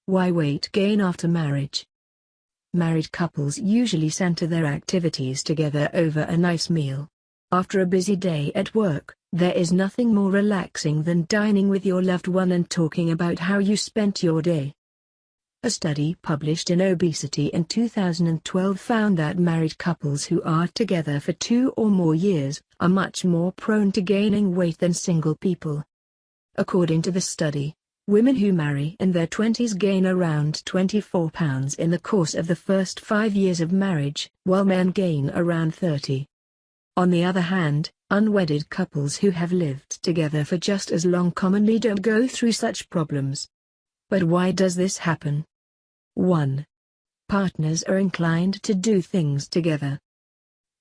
Why weight gain after marriage? Married couples usually center their activities together over a nice meal. After a busy day at work, there is nothing more relaxing than dining with your loved one and talking about how you spent your day. A study published in Obesity in 2012 found that married couples who are together for 2 or more years are much more prone to gaining weight than single people. According to the study, women who marry in their 20s gain around 24 pounds in the course of the first 5 years of marriage, while men gain around 30. On the other hand, unwedded couples who have lived together for just as long commonly don't go through such problems. But why does this happen? 1. Partners are inclined to do things together.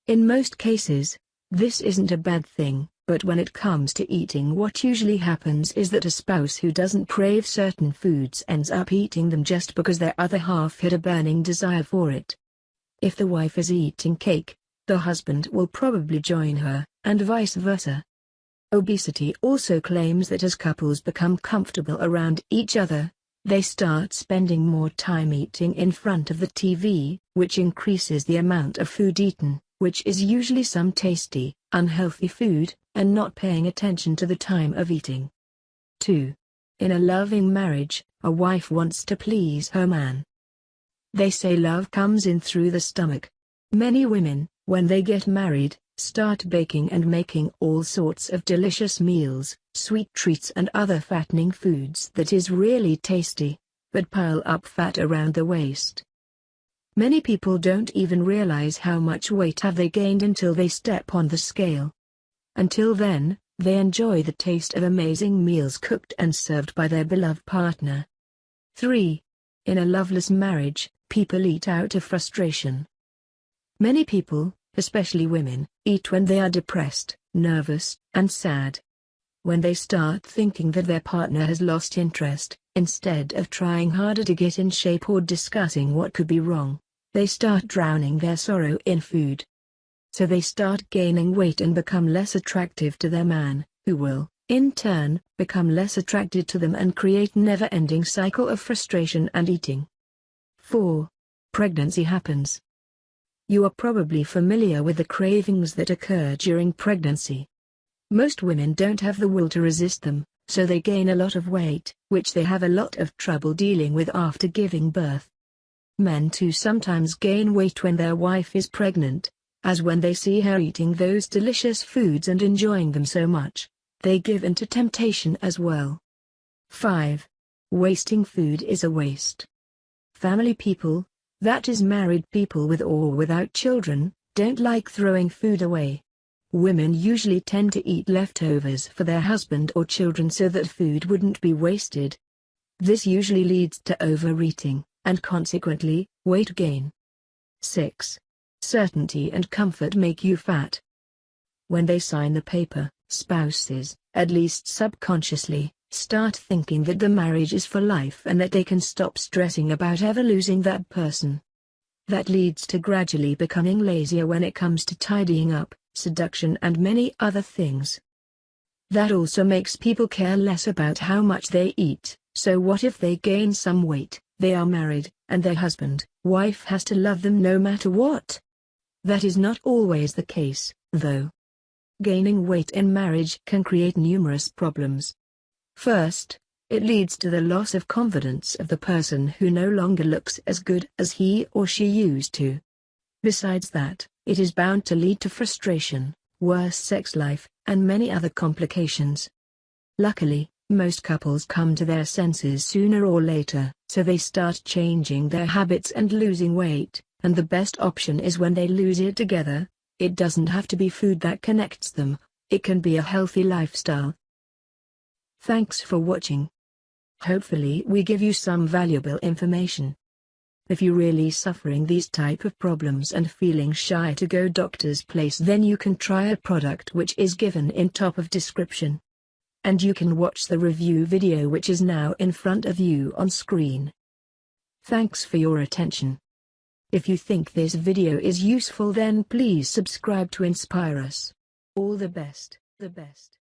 In most cases, this isn't a bad thing. But when it comes to eating, what usually happens is that a spouse who doesn't crave certain foods ends up eating them just because their other half had a burning desire for it. If the wife is eating cake, the husband will probably join her, and vice versa. Obesity also claims that as couples become comfortable around each other, they start spending more time eating in front of the TV, which increases the amount of food eaten, which is usually some tasty, unhealthy food, and not paying attention to the time of eating. 2. In a loving marriage, a wife wants to please her man. They say love comes in through the stomach. Many women, when they get married, start baking and making all sorts of delicious meals, sweet treats and other fattening foods that is really tasty, but pile up fat around the waist. Many people don't even realize how much weight have they gained until they step on the scale. Until then, they enjoy the taste of amazing meals cooked and served by their beloved partner. 3. In a loveless marriage, people eat out of frustration. Many people, especially women, eat when they are depressed, nervous, and sad. When they start thinking that their partner has lost interest, instead of trying harder to get in shape or discussing what could be wrong, they start drowning their sorrow in food. So they start gaining weight and become less attractive to their man, who will, in turn, become less attracted to them and create never-ending cycle of frustration and eating. 4. Pregnancy happens. You are probably familiar with the cravings that occur during pregnancy. Most women don't have the will to resist them, so they gain a lot of weight, which they have a lot of trouble dealing with after giving birth. Men too sometimes gain weight when their wife is pregnant, as when they see her eating those delicious foods and enjoying them so much, they give in to temptation as well. 5. Wasting food is a waste. Family people, that is married people with or without children, don't like throwing food away. Women usually tend to eat leftovers for their husband or children so that food wouldn't be wasted. This usually leads to overeating, and consequently, weight gain. 6. Certainty and comfort make you fat. When they sign the paper, spouses, at least subconsciously, start thinking that the marriage is for life and that they can stop stressing about ever losing that person. That leads to gradually becoming lazier when it comes to tidying up, seduction and many other things. That also makes people care less about how much they eat, so what if they gain some weight, they are married, and their husband, wife has to love them no matter what? That is not always the case, though. Gaining weight in marriage can create numerous problems. First, it leads to the loss of confidence of the person who no longer looks as good as he or she used to. Besides that, it is bound to lead to frustration, worse sex life, and many other complications. Luckily, most couples come to their senses sooner or later, so they start changing their habits and losing weight, and the best option is when they lose it together. It doesn't have to be food that connects them, it can be a healthy lifestyle. Thanks for watching. Hopefully we give you some valuable information. If you're really suffering these type of problems and feeling shy to go doctor's place, then you can try a product which is given in top of description. And you can watch the review video which is now in front of you on screen. Thanks for your attention. If you think this video is useful, then please subscribe to inspire us. All the best.